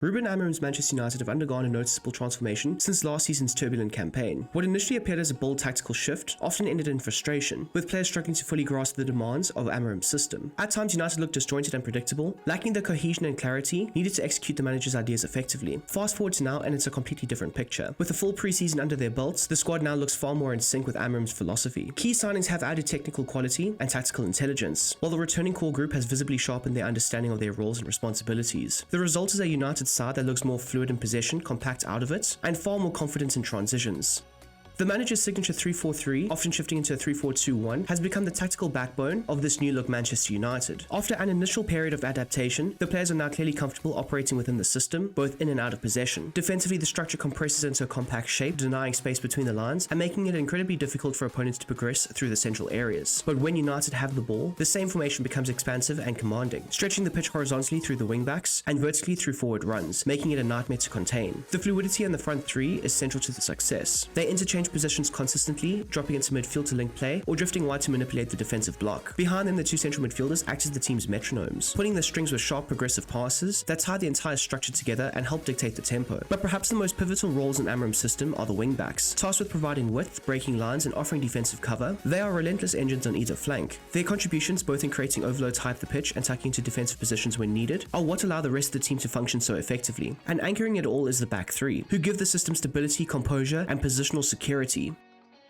Ruben Amorim's Manchester United have undergone a noticeable transformation since last season's turbulent campaign. What initially appeared as a bold tactical shift often ended in frustration, with players struggling to fully grasp the demands of Amorim's system. At times, United looked disjointed and predictable, lacking the cohesion and clarity needed to execute the manager's ideas effectively. Fast forward to now, and it's a completely different picture. With a full preseason under their belts, the squad now looks far more in sync with Amorim's philosophy. Key signings have added technical quality and tactical intelligence, while the returning core group has visibly sharpened their understanding of their roles and responsibilities. The result is a United side that looks more fluid in possession, compact out of it, and far more confident in transitions. The manager's signature 3-4-3, often shifting into a 3-4-2-1, has become the tactical backbone of this new-look Manchester United. After an initial period of adaptation, the players are now clearly comfortable operating within the system, both in and out of possession. Defensively, the structure compresses into a compact shape, denying space between the lines and making it incredibly difficult for opponents to progress through the central areas. But when United have the ball, the same formation becomes expansive and commanding, stretching the pitch horizontally through the wingbacks and vertically through forward runs, making it a nightmare to contain. The fluidity in the front three is central to the success. They interchange positions consistently, dropping into midfield to link play, or drifting wide to manipulate the defensive block. Behind them, the two central midfielders act as the team's metronomes, pulling the strings with sharp progressive passes that tie the entire structure together and help dictate the tempo. But perhaps the most pivotal roles in Amorim's system are the wingbacks. Tasked with providing width, breaking lines, and offering defensive cover, they are relentless engines on either flank. Their contributions, both in creating overloads high up the pitch and tucking into defensive positions when needed, are what allow the rest of the team to function so effectively. And anchoring it all is the back three, who give the system stability, composure, and positional security.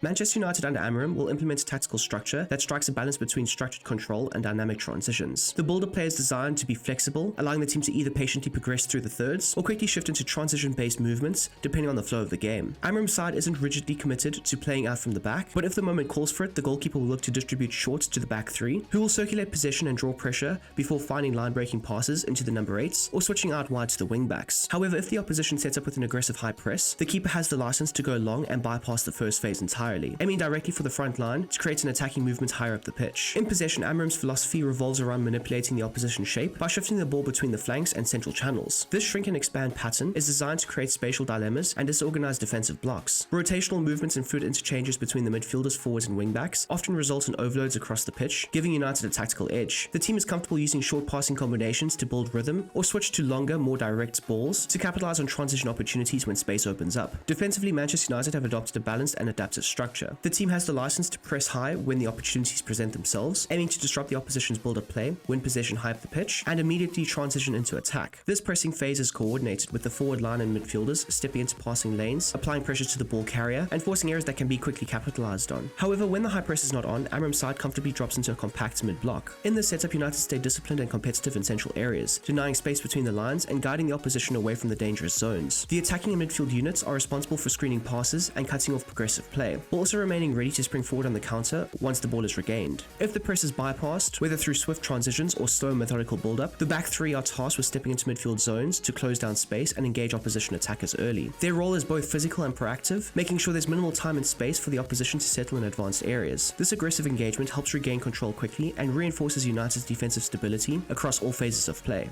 Manchester United under Amorim will implement a tactical structure that strikes a balance between structured control and dynamic transitions. The build-up play is designed to be flexible, allowing the team to either patiently progress through the thirds or quickly shift into transition-based movements depending on the flow of the game. Amorim's side isn't rigidly committed to playing out from the back, but if the moment calls for it, the goalkeeper will look to distribute short to the back three, who will circulate possession and draw pressure before finding line-breaking passes into the number 8s or switching out wide to the wing-backs. However, if the opposition sets up with an aggressive high press, the keeper has the license to go long and bypass the first phase entirely, aiming directly for the front line to create an attacking movement higher up the pitch. In possession, Amorim's philosophy revolves around manipulating the opposition shape by shifting the ball between the flanks and central channels. This shrink and expand pattern is designed to create spatial dilemmas and disorganized defensive blocks. Rotational movements and fluid interchanges between the midfielders, forwards, and wingbacks often result in overloads across the pitch, giving United a tactical edge. The team is comfortable using short passing combinations to build rhythm or switch to longer, more direct balls to capitalize on transition opportunities when space opens up. Defensively, Manchester United have adopted a balanced and adaptive structure. The team has the license to press high when the opportunities present themselves, aiming to disrupt the opposition's build-up play, win possession high up the pitch, and immediately transition into attack. This pressing phase is coordinated with the forward line and midfielders stepping into passing lanes, applying pressure to the ball carrier, and forcing areas that can be quickly capitalized on. However, when the high press is not on, Amorim's side comfortably drops into a compact mid-block. In this setup, United stay disciplined and competitive in central areas, denying space between the lines and guiding the opposition away from the dangerous zones. The attacking and midfield units are responsible for screening passes and cutting off progressive play, while also remaining ready to spring forward on the counter once the ball is regained. If the press is bypassed, whether through swift transitions or slow methodical build-up, the back three are tasked with stepping into midfield zones to close down space and engage opposition attackers early. Their role is both physical and proactive, making sure there's minimal time and space for the opposition to settle in advanced areas. This aggressive engagement helps regain control quickly and reinforces United's defensive stability across all phases of play.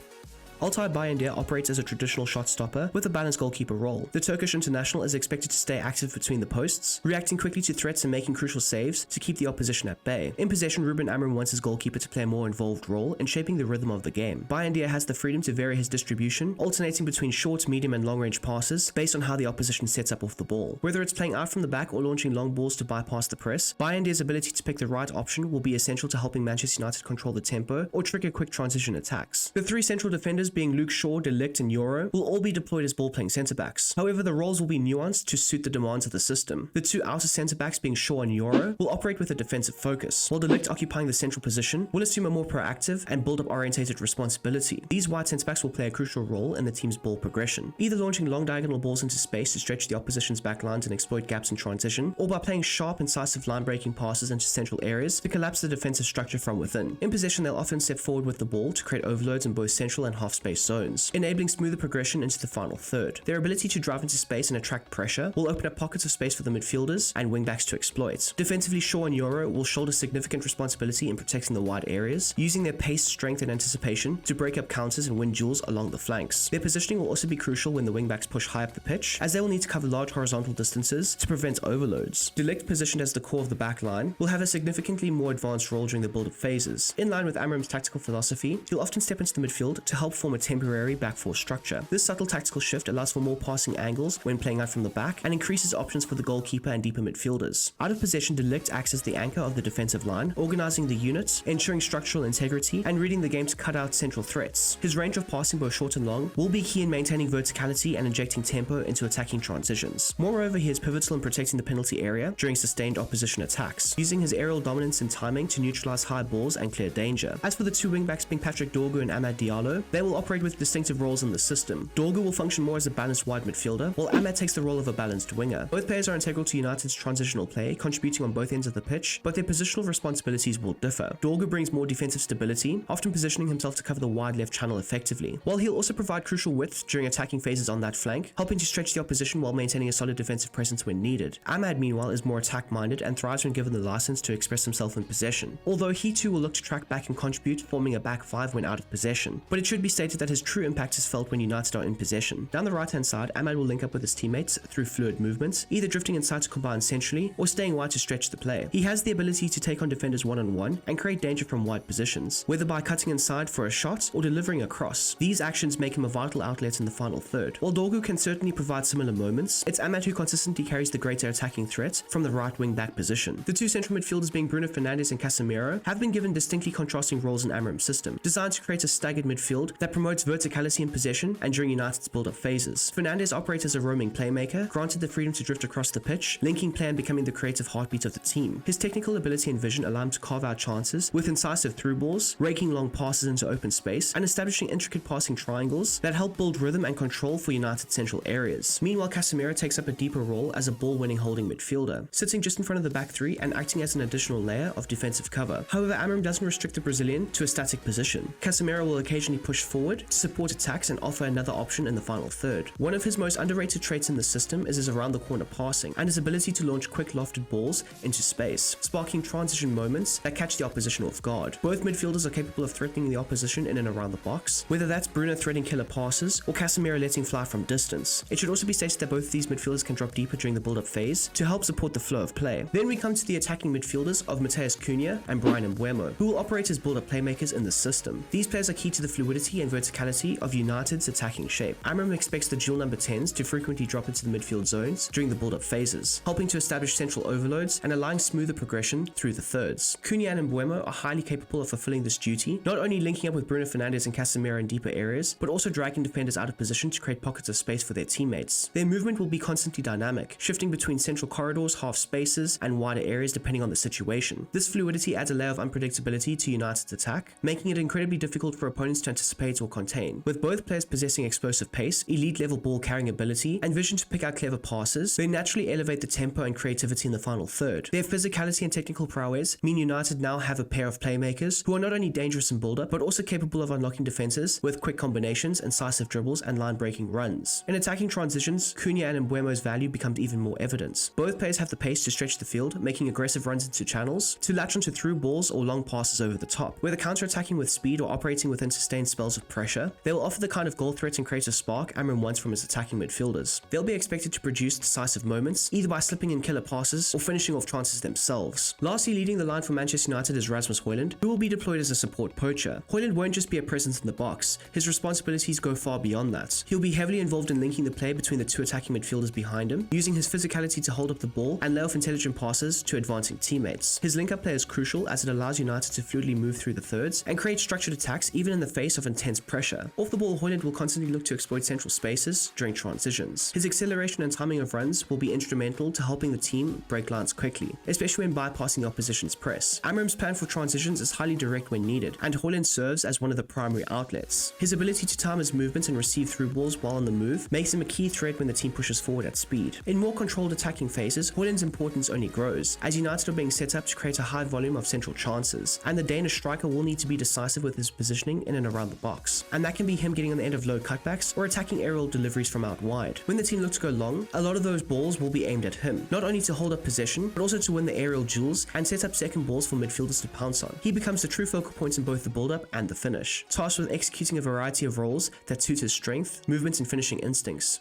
Altay Bayındır operates as a traditional shot stopper with a balanced goalkeeper role. The Turkish international is expected to stay active between the posts, reacting quickly to threats and making crucial saves to keep the opposition at bay. In possession, Ruben Amorim wants his goalkeeper to play a more involved role in shaping the rhythm of the game. Bayındır has the freedom to vary his distribution, alternating between short, medium, and long-range passes based on how the opposition sets up off the ball. Whether it's playing out from the back or launching long balls to bypass the press, Bayındır's ability to pick the right option will be essential to helping Manchester United control the tempo or trigger quick transition attacks. The three central defenders, being Luke Shaw, De Ligt, and Euro, will all be deployed as ball-playing centre-backs. However, the roles will be nuanced to suit the demands of the system. The two outer centre-backs, being Shaw and Euro, will operate with a defensive focus, while De Ligt, occupying the central position, will assume a more proactive and build-up orientated responsibility. These wide centre-backs will play a crucial role in the team's ball progression, either launching long diagonal balls into space to stretch the opposition's backlines and exploit gaps in transition, or by playing sharp, incisive line-breaking passes into central areas to collapse the defensive structure from within. In possession, they'll often step forward with the ball to create overloads in both central and half-space zones, enabling smoother progression into the final third. Their ability to drive into space and attract pressure will open up pockets of space for the midfielders and wingbacks to exploit. Defensively, Shaw and Euro will shoulder significant responsibility in protecting the wide areas, using their pace, strength, and anticipation to break up counters and win duels along the flanks. Their positioning will also be crucial when the wingbacks push high up the pitch, as they will need to cover large horizontal distances to prevent overloads. De Ligt, positioned as the core of the back line, will have a significantly more advanced role during the build-up phases. In line with Amorim's tactical philosophy, he'll often step into the midfield to help form form a temporary back four structure. This subtle tactical shift allows for more passing angles when playing out from the back and increases options for the goalkeeper and deeper midfielders. Out of possession, De Ligt acts as the anchor of the defensive line, organizing the units, ensuring structural integrity, and reading the game to cut out central threats. His range of passing, both short and long, will be key in maintaining verticality and injecting tempo into attacking transitions. Moreover, he is pivotal in protecting the penalty area during sustained opposition attacks, using his aerial dominance and timing to neutralize high balls and clear danger. As for the two wingbacks being Patrick Dorgu and Amad Diallo, they will operate with distinctive roles in the system. Dorgu will function more as a balanced wide midfielder, while Amad takes the role of a balanced winger. Both players are integral to United's transitional play, contributing on both ends of the pitch, but their positional responsibilities will differ. Dorgu brings more defensive stability, often positioning himself to cover the wide left channel effectively, while he'll also provide crucial width during attacking phases on that flank, helping to stretch the opposition while maintaining a solid defensive presence when needed. Amad, meanwhile, is more attack-minded and thrives when given the license to express himself in possession, although he too will look to track back and contribute, forming a back five when out of possession. But it should be stated that his true impact is felt when United are in possession. Down the right-hand side, Amad will link up with his teammates through fluid movements, either drifting inside to combine centrally or staying wide to stretch the play. He has the ability to take on defenders one-on-one and create danger from wide positions, whether by cutting inside for a shot or delivering a cross. These actions make him a vital outlet in the final third. While Dorgu can certainly provide similar moments, it's Amad who consistently carries the greater attacking threat from the right wing-back position. The two central midfielders, being Bruno Fernandes and Casemiro, have been given distinctly contrasting roles in Amorim's system, designed to create a staggered midfield that promotes verticality in possession and during United's build-up phases. Fernandes operates as a roaming playmaker, granted the freedom to drift across the pitch, linking play and becoming the creative heartbeat of the team. His technical ability and vision allow him to carve out chances with incisive through balls, raking long passes into open space, and establishing intricate passing triangles that help build rhythm and control for United's central areas. Meanwhile, Casemiro takes up a deeper role as a ball-winning holding midfielder, sitting just in front of the back three and acting as an additional layer of defensive cover. However, Amorim doesn't restrict the Brazilian to a static position. Casemiro will occasionally push forward to support attacks and offer another option in the final third. One of his most underrated traits in the system is his around-the-corner passing and his ability to launch quick lofted balls into space, sparking transition moments that catch the opposition off guard. Both midfielders are capable of threatening the opposition in and around the box, whether that's Bruno threading killer passes or Casemiro letting fly from distance. It should also be stated that both of these midfielders can drop deeper during the build-up phase to help support the flow of play. Then we come to the attacking midfielders of Matheus Cunha and Brian Mbeumo, who will operate as build-up playmakers in the system. These players are key to the fluidity and verticality of United's attacking shape. Amorim expects the dual number 10s to frequently drop into the midfield zones during the build-up phases, helping to establish central overloads and allowing smoother progression through the thirds. Cunha and Mbeumo are highly capable of fulfilling this duty, not only linking up with Bruno Fernandes and Casemiro in deeper areas, but also dragging defenders out of position to create pockets of space for their teammates. Their movement will be constantly dynamic, shifting between central corridors, half spaces, and wider areas depending on the situation. This fluidity adds a layer of unpredictability to United's attack, making it incredibly difficult for opponents to anticipate or contain. With both players possessing explosive pace, elite level ball carrying ability, and vision to pick out clever passes, they naturally elevate the tempo and creativity in the final third. Their physicality and technical prowess mean United now have a pair of playmakers who are not only dangerous in build-up, but also capable of unlocking defenses with quick combinations, incisive dribbles, and line-breaking runs. In attacking transitions, Cunha and Mbeumo's value becomes even more evident. Both players have the pace to stretch the field, making aggressive runs into channels, to latch onto through balls or long passes over the top. Whether counter-attacking with speed or operating within sustained spells of pressure, they will offer the kind of goal threat and creative spark Amorim wants from his attacking midfielders. They'll be expected to produce decisive moments, either by slipping in killer passes or finishing off chances themselves. Lastly, leading the line for Manchester United is Rasmus Højlund, who will be deployed as a support poacher. Højlund won't just be a presence in the box, his responsibilities go far beyond that. He'll be heavily involved in linking the play between the two attacking midfielders behind him, using his physicality to hold up the ball and lay off intelligent passes to advancing teammates. His link-up play is crucial as it allows United to fluidly move through the thirds and create structured attacks even in the face of intense pressure. Off the ball, Højlund will constantly look to exploit central spaces during transitions. His acceleration and timing of runs will be instrumental to helping the team break lines quickly, especially when bypassing the opposition's press. Amorim's plan for transitions is highly direct when needed, and Højlund serves as one of the primary outlets. His ability to time his movements and receive through balls while on the move makes him a key threat when the team pushes forward at speed. In more controlled attacking phases, Højlund's importance only grows, as United are being set up to create a high volume of central chances, and the Danish striker will need to be decisive with his positioning in and around the box, and that can be him getting on the end of low cutbacks or attacking aerial deliveries from out wide. When the team looks to go long, a lot of those balls will be aimed at him, not only to hold up possession, but also to win the aerial duels and set up second balls for midfielders to pounce on. He becomes the true focal point in both the build-up and the finish, tasked with executing a variety of roles that suit his strength, movements, and finishing instincts.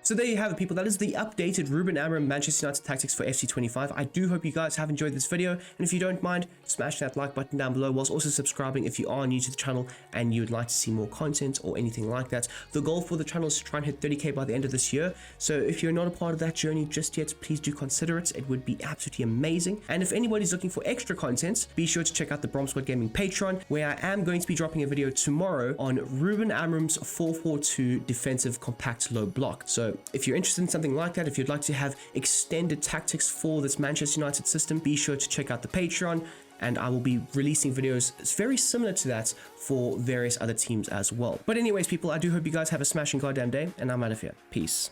So there you have it, people. That is the updated Ruben Amorim Manchester United tactics for FC25. I do hope you guys have enjoyed this video, and if you don't mind, smash that like button down below, whilst also subscribing if you are new to the channel and you would like to see more content or anything like that. The goal for the channel is to try and hit 30k by the end of this year, so if you're not a part of that journey just yet, please do consider it. It would be absolutely amazing. And if anybody's looking for extra content, be sure to check out the Brom Squad Gaming Patreon, where I am going to be dropping a video tomorrow on Ruben Amorim's 4-4-2 defensive compact low block. So if you're interested in something like that, if you'd like to have extended tactics for this Manchester United system, be sure to check out the Patreon, and I will be releasing videos very similar to that for various other teams as well. But anyways, people, I do hope you guys have a smashing goddamn day, and I'm out of here. Peace.